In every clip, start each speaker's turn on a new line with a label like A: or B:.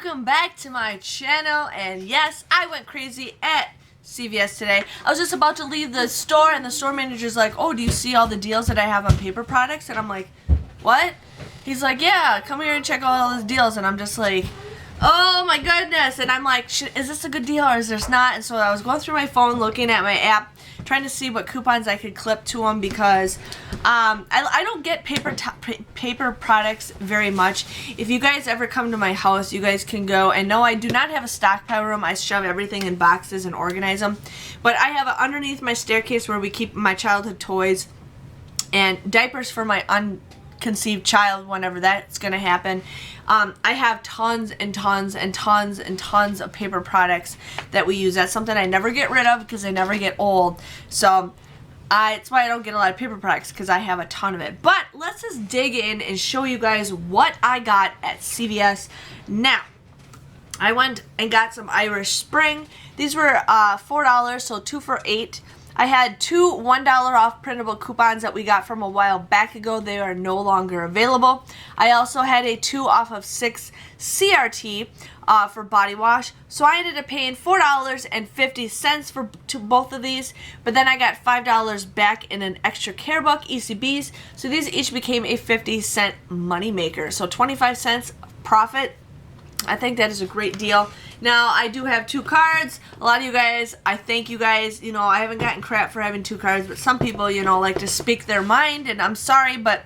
A: welcome back to my channel. And yes, I went crazy at CVS today. I was just about to leave the store and the store manager's like, oh, do you see all the deals that I have on paper products? And I'm like, what? He's like, yeah, come here and check out all those deals. And I'm just like, oh my goodness. And I'm like, is this a good deal or is this not? And so I was going through my phone looking at my app, trying to see what coupons I could clip to them because I don't get paper products very much. If you guys ever come to my house, you guys can go, and no, I do not have a stockpile room. I shove everything in boxes and organize them. But I have underneath my staircase where we keep my childhood toys and diapers for my unconceived child whenever that's going to happen. I have tons and tons and tons and tons of paper products that we use. That's something I never get rid of because I never get old. So it's why I don't get a lot of paper products, because I have a ton of it. But let's just dig in and show you guys what I got at CVS. Now, I went and got some Irish Spring. These were $4, so 2 for $8. I had two $1 off printable coupons that we got from a while back ago. They are no longer available. I also had a 2 off of 6 CRT for body wash. So I ended up paying $4.50 for both of these. But then I got $5 back in an extra care buck, ECBs. So these each became a 50-cent money maker. So 25 cents profit. I think that is a great deal. Now, I do have 2 cards. A lot of you guys, I thank you guys. You know, I haven't gotten crap for having 2 cards, but some people, you know, like to speak their mind, and I'm sorry, but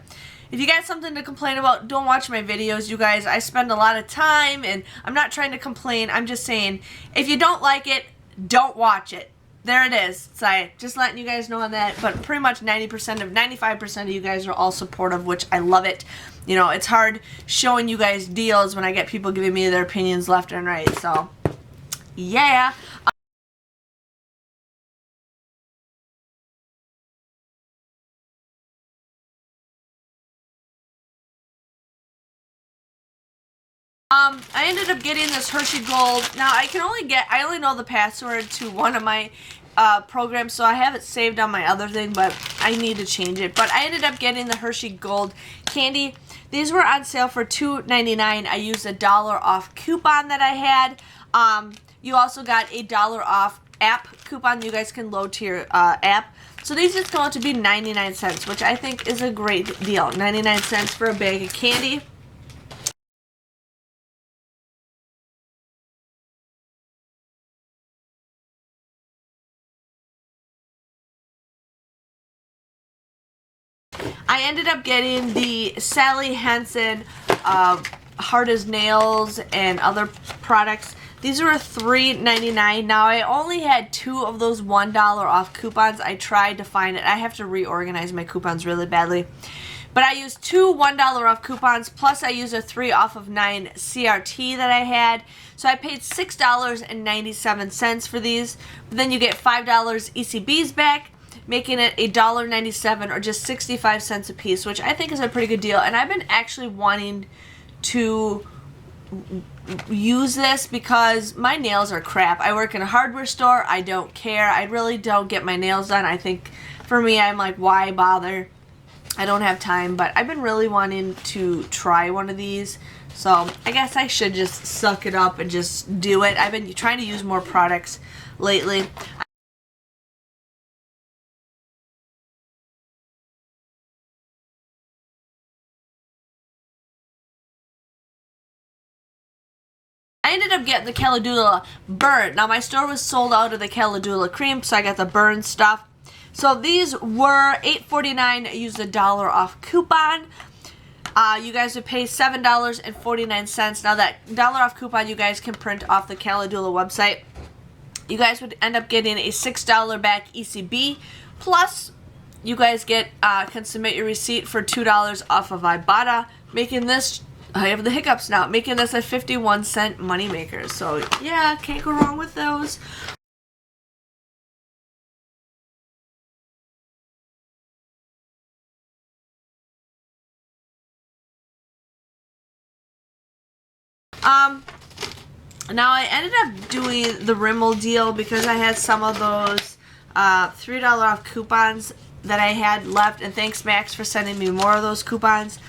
A: if you got something to complain about, don't watch my videos, you guys. I spend a lot of time, and I'm not trying to complain. I'm just saying, if you don't like it, don't watch it. There it is. So just letting you guys know on that. But pretty much 95% of you guys are all supportive, which I love it. You know, it's hard showing you guys deals when I get people giving me their opinions left and right. So, yeah. I ended up getting this Hershey Gold. Now, I only know the password to one of my programs, so I have it saved on my other thing, but I need to change it. But I ended up getting the Hershey Gold candy. These were on sale for $2.99. I used a $1 off coupon that I had. You also got a $1 off app coupon you guys can load to your app. So these just come out to be 99 cents, which I think is a great deal. 99 cents for a bag of candy. I ended up getting the Sally Henson Hard as Nails and other products. These were $3.99. Now, I only had 2 of those $1 off coupons. I tried to find it. I have to reorganize my coupons really badly. But I used 2 $1 off coupons, plus I used a 3 off of 9 CRT that I had. So I paid $6.97 for these. But then you get $5 ECBs back, making it $1.97 or just 65 cents a piece, which I think is a pretty good deal. And I've been actually wanting to use this because my nails are crap. I work in a hardware store. I don't care. I really don't get my nails done. I think for me, I'm like, why bother? I don't have time, but I've been really wanting to try one of these. So I guess I should just suck it up and just do it. I've been trying to use more products lately. I ended up getting the Calendula burn. Now, my store was sold out of the Calendula cream, so I got the burn stuff. So these were $8.49. I used a $1 off coupon. You guys would pay $7.49. Now, that $1 off coupon you guys can print off the Calendula website. You guys would end up getting a $6 back ECB. Plus, you guys can submit your receipt for $2 off of Ibotta, making this, I have the hiccups now, making this a 51-cent moneymaker. So, yeah, can't go wrong with those. Now I ended up doing the Rimmel deal because I had some of those $3 off coupons that I had left, and thanks Max for sending me more of those coupons.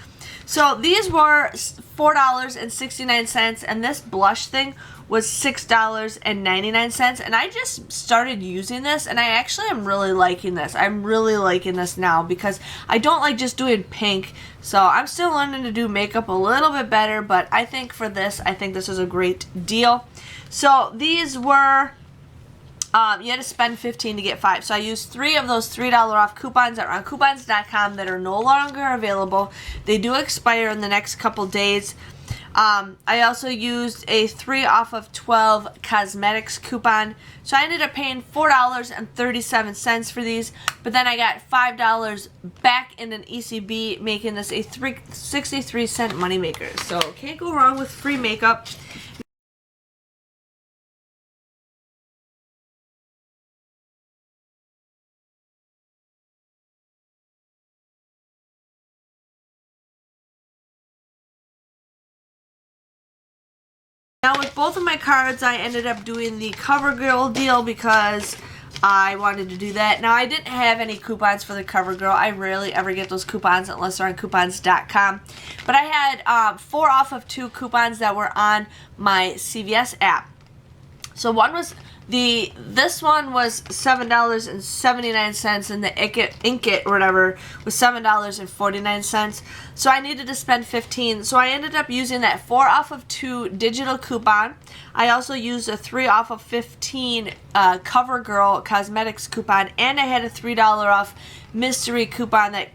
A: So these were $4.69, and this blush thing was $6.99, and I just started using this, and I actually am really liking this. I'm really liking this now because I don't like just doing pink, so I'm still learning to do makeup a little bit better, but I think for this, I think this is a great deal. So these were, you had to spend $15 to get 5. So I used 3 of those $3 off coupons that are on coupons.com that are no longer available. They do expire in the next couple days. I also used a 3 off of 12 cosmetics coupon. So I ended up paying $4.37 for these, but then I got $5 back in an ECB, making this a 63-cent moneymaker. So can't go wrong with free makeup. Now with both of my cards, I ended up doing the CoverGirl deal because I wanted to do that. Now I didn't have any coupons for the CoverGirl. I rarely ever get those coupons unless they're on coupons.com. But I had 4 off of 2 coupons that were on my CVS app. So one was this one was $7.79, and the Inkit or whatever was $7.49. So I needed to spend $15. So I ended up using that 4 off of 2 digital coupon. I also used a 3 off of 15 CoverGirl cosmetics coupon, and I had a $3 off mystery coupon that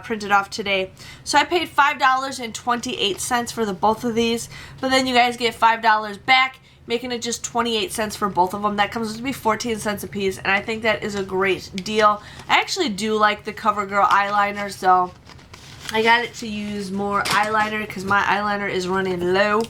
A: printed off today. So I paid $5.28 for both of these, but then you guys get $5 back, making it just 28 cents for both of them. That comes to be 14 cents a piece, and I think that is a great deal. I actually do like the CoverGirl eyeliner, so I got it to use more eyeliner because my eyeliner is running low.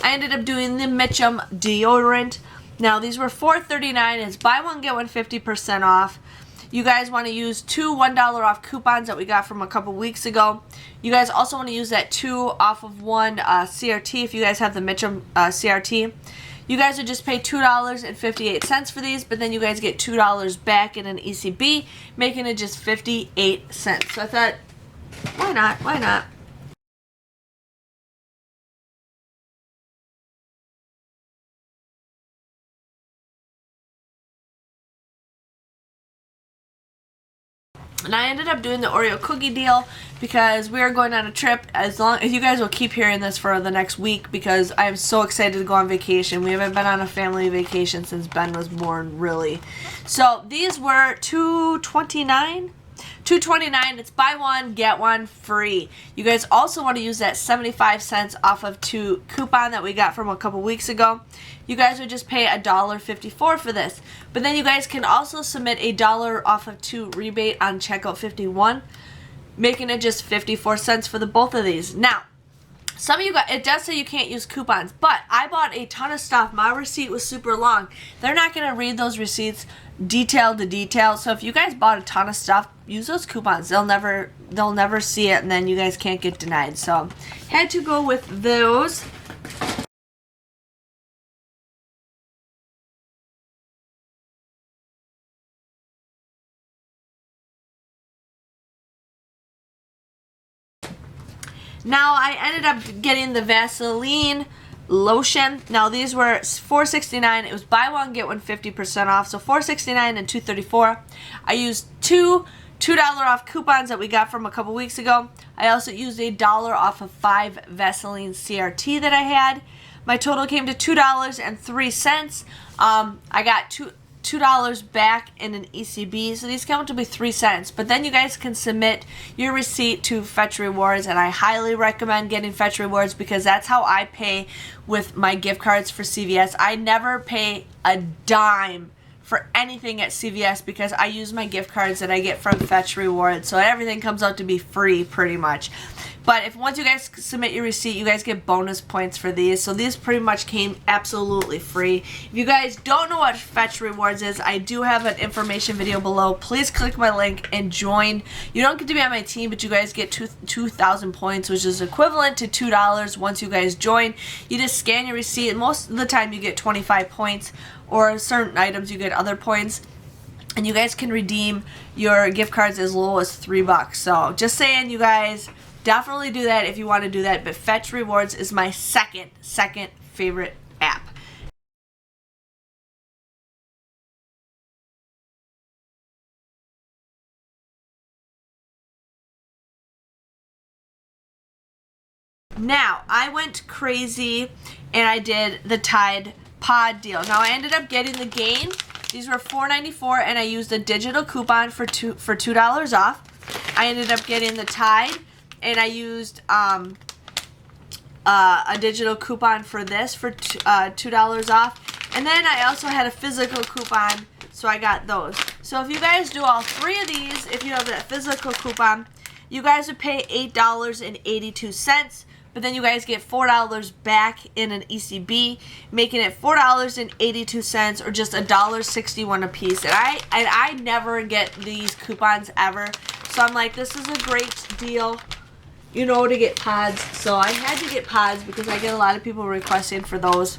A: I ended up doing the Mitchum Deodorant. Now these were $4.39. It's buy one get one 50% off. You guys want to use 2 $1 off coupons that we got from a couple weeks ago. You guys also want to use that 2 off of 1 CRT if you guys have the Mitchum CRT. You guys would just pay $2.58 for these, but then you guys get $2 back in an ECB, making it just 58 cents. So I thought, why not? Why not? And I ended up doing the Oreo cookie deal because we are going on a trip. As long as you guys will keep hearing this for the next week, because I am so excited to go on vacation. We haven't been on a family vacation since Ben was born, really. So these were $2.29. $2.29. It's buy one get one free. You guys also want to use that 75 cents off of 2 coupon that we got from a couple weeks ago. You guys would just pay $1.54 for this, but then you guys can also submit a $1 off of 2 rebate on checkout 51, making it just 54 cents for the both of these. Now some of you guys, it does say you can't use coupons, but I bought a ton of stuff. My receipt was super long. They're not going to read those receipts detail to detail. So if you guys bought a ton of stuff, use those coupons. They'll never see it, and then you guys can't get denied. So had to go with those. Now I ended up getting the Vaseline Lotion. Now these were $4.69. It was buy one get one 50% off. So $4.69 and $2.34. I used 2 $2 off coupons that we got from a couple weeks ago. I also used $1 off of 5 Vaseline CRT that I had. My total came to $2.03. I got $2 back in an ECB, so these come to be 3 cents. But then you guys can submit your receipt to Fetch Rewards, and I highly recommend getting Fetch Rewards because that's how I pay with my gift cards for CVS. I never pay a dime for anything at CVS because I use my gift cards that I get from Fetch Rewards, so everything comes out to be free pretty much. But if once you guys submit your receipt, you guys get bonus points for these. So these pretty much came absolutely free. If you guys don't know what Fetch Rewards is, I do have an information video below. Please click my link and join. You don't get to be on my team, but you guys get 2,000 points, which is equivalent to $2 once you guys join. You just scan your receipt, and most of the time you get 25 points, or certain items you get other points. And you guys can redeem your gift cards as low as $3. So just saying, you guys definitely do that if you want to do that. But Fetch Rewards is my second favorite app. Now, I went crazy and I did the Tide Pod deal. Now, I ended up getting the Gain. These were $4.94, and I used a digital coupon for $2 off. I ended up getting the Tide, and I used a digital coupon for this for $2 off. And then I also had a physical coupon, so I got those. So if you guys do all three of these, if you have that physical coupon, you guys would pay $8.82. But then you guys get $4 back in an ECB, making it $4.82 or just $1.61 a piece. And I never get these coupons ever, so I'm like, this is a great deal, you know, to get pods. So I had to get pods because I get a lot of people requesting for those.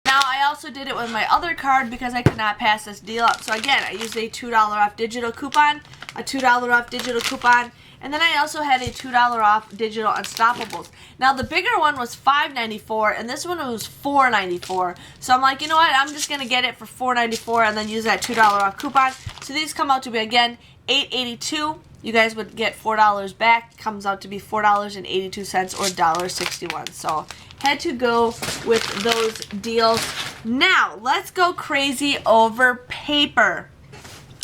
A: Now, I also did it with my other card because I could not pass this deal up. So again, I used a $2 off digital coupon, a $2 off digital coupon, and then I also had a $2 off digital Unstoppables. Now, the bigger one was $5.94, and this one was $4.94. So I'm like, you know what? I'm just going to get it for $4.94 and then use that $2 off coupon. So these come out to be, again, $8.82. You guys would get $4 back. Comes out to be $4.82 or $1.61. So had to go with those deals. Now, let's go crazy over paper.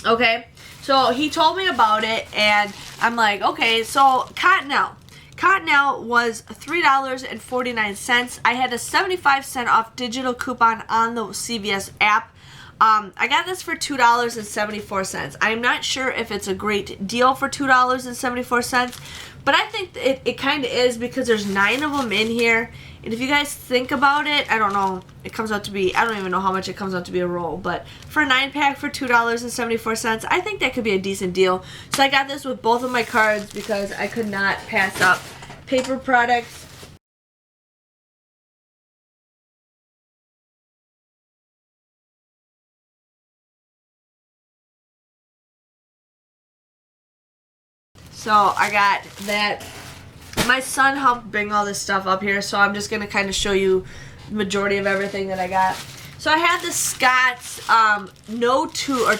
A: Okay, so he told me about it, and I'm like, okay, so Cottonelle. Cottonelle was $3.49. I had a 75-cent off digital coupon on the CVS app. I got this for $2.74. I'm not sure if it's a great deal for $2.74, but I think it kind of is because there's 9 of them in here. And if you guys think about it, I don't know, it comes out to be, I don't even know how much it comes out to be a roll, but for a 9-pack for $2.74, I think that could be a decent deal. So I got this with both of my cards because I could not pass up paper products. So I got that. My son helped bring all this stuff up here, so I'm just going to kind of show you the majority of everything that I got. So I had the Scott's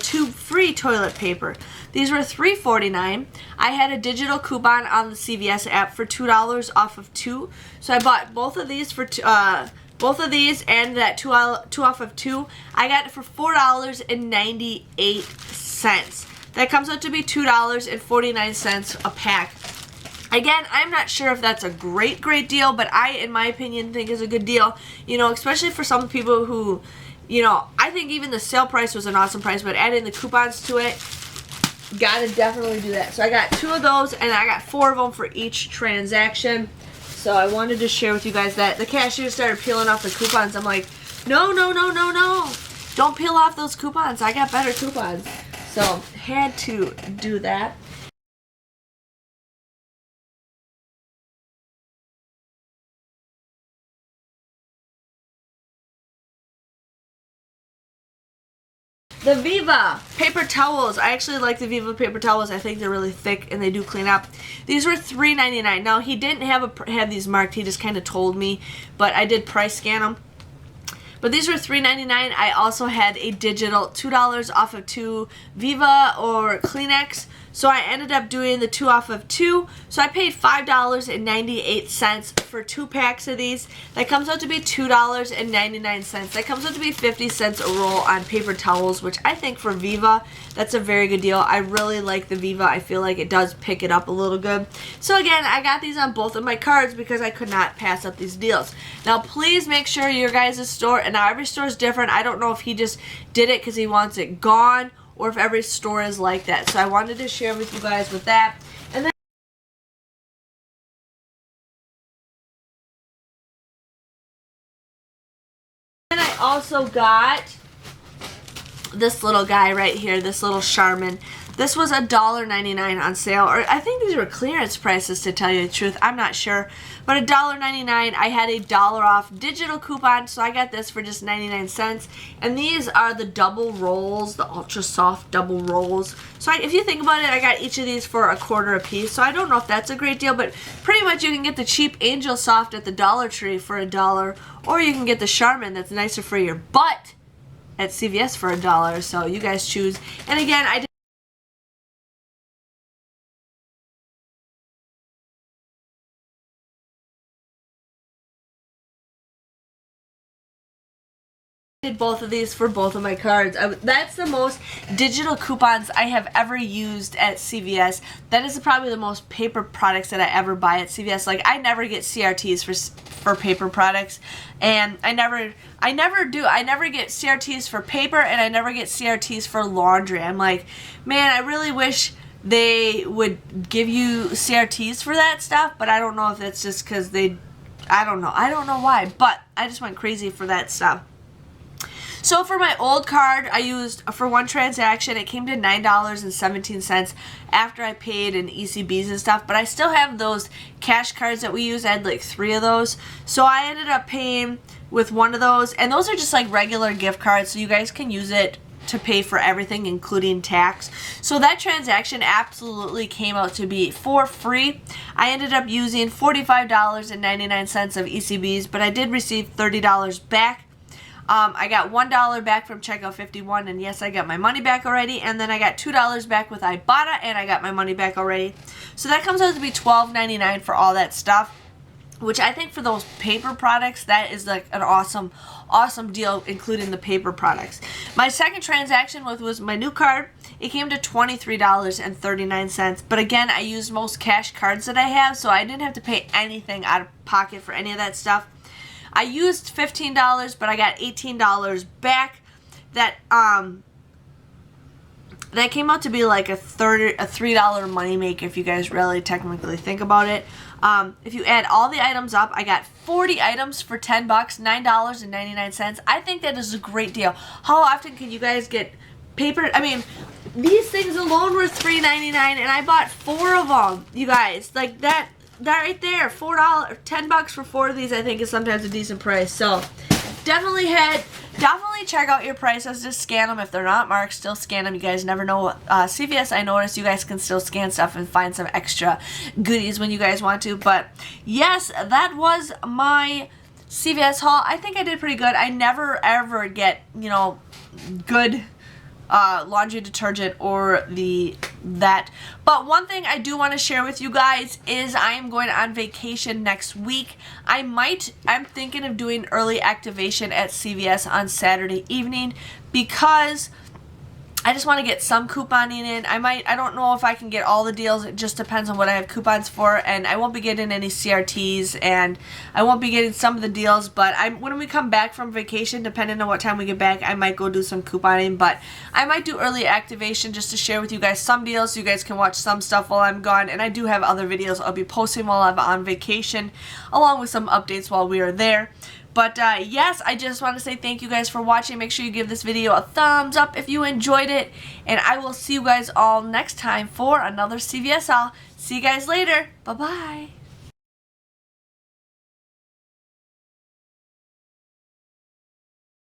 A: tube free toilet paper. These were $3.49. I had a digital coupon on the CVS app for $2 off of 2. So I bought both of these for both of these and that 2 off of 2. I got it for $4.98. That comes out to be $2.49 a pack. Again, I'm not sure if that's a great deal, but I, in my opinion, think is a good deal. You know, especially for some people who, you know, I think even the sale price was an awesome price, but adding the coupons to it, gotta definitely do that. So I got 2 of those, and I got 4 of them for each transaction. So I wanted to share with you guys that. The cashier started peeling off the coupons. I'm like, no. Don't peel off those coupons. I got better coupons. So had to do that. The Viva paper towels. I actually like the Viva paper towels. I think they're really thick and they do clean up. These were $3.99. Now, he didn't have these marked. He just kind of told me, but I did price scan them. but these were $3.99. I also had a digital $2 off of 2 Viva or Kleenex, so I ended up doing the 2 off of 2. So I paid $5.98 for 2 packs of these. That comes out to be $2.99. That comes out to be 50 cents a roll on paper towels, which I think for Viva, that's a very good deal. I really like the Viva. I feel like it does pick it up a little good. So again, I got these on both of my cards because I could not pass up these deals. Now please make sure your guys' store, and now every store is different. I don't know if he just did it because he wants it gone, or if every store is like that. So I wanted to share with you guys with that. And then I also got this little guy right here, this little Charmin. This was $1.99 on sale, or I think these were clearance prices to tell you the truth. I'm not sure, but $1.99. I had a $1 off digital coupon, so I got this for just 99 cents. And these are the double rolls, the ultra soft double rolls. So if you think about it, I got each of these for $1 a piece. So I don't know if that's a great deal, but pretty much you can get the cheap Angel Soft at the Dollar Tree for $1, or you can get the Charmin that's nicer for your butt at CVS for $1. So you guys choose. And again, I did both of these for both of my cards. That's the most digital coupons I have ever used at CVS. That is probably the most paper products that I ever buy at CVS. Like, I never get CRTs for paper products, and I never get CRTs for paper, and I never get CRTs for laundry. I'm like, man, I really wish they would give you CRTs for that stuff, but I don't know if it's just because I don't know why, but I just went crazy for that stuff. So for my old card, I used, for one transaction, it came to $9.17 after I paid in ECBs and stuff, but I still have those cash cards that we use. I had like 3 of those. So I ended up paying with one of those, and those are just like regular gift cards, so you guys can use it to pay for everything, including tax. So that transaction absolutely came out to be for free. I ended up using $45.99 of ECBs, but I did receive $30 back. I got $1 back from checkout 51, and yes, I got my money back already. And then I got $2 back with Ibotta, and I got my money back already. So that comes out to be $12.99 for all that stuff, which I think for those paper products, that is like an awesome deal, including the paper products. My second transaction was my new card. It came to $23.39, but again, I used most cash cards that I have, so I didn't have to pay anything out of pocket for any of that stuff. I used $15, but I got $18 back. That came out to be like a $3 money maker if you guys really technically think about it. If you add all the items up, I got 40 items for $10, $9.99. I think that is a great deal. How often can you guys get paper? I mean, these things alone were $3.99, and I bought 4 of them, you guys. Like that right there, $4, $10 for 4 of these, I think is sometimes a decent price. So definitely check out your prices. Just scan them. If they're not marked, still scan them. You guys never know. CVS, I noticed you guys can still scan stuff and find some extra goodies when you guys want to. But yes, that was my CVS haul. I think I did pretty good. I never ever get, good laundry detergent or that. But one thing I do want to share with you guys is I am going on vacation next week. I'm thinking of doing early activation at CVS on Saturday evening because I just want to get some couponing in. I don't know if I can get all the deals. It just depends on what I have coupons for, and I won't be getting any CRTs, and I won't be getting some of the deals, but when we come back from vacation, depending on what time we get back, I might go do some couponing, but I might do early activation just to share with you guys some deals so you guys can watch some stuff while I'm gone, and I do have other videos I'll be posting while I'm on vacation, along with some updates while we are there. But yes, I just want to say thank you guys for watching. Make sure you give this video a thumbs up if you enjoyed it. And I will see you guys all next time for another CVS haul. See you guys later. Bye-bye.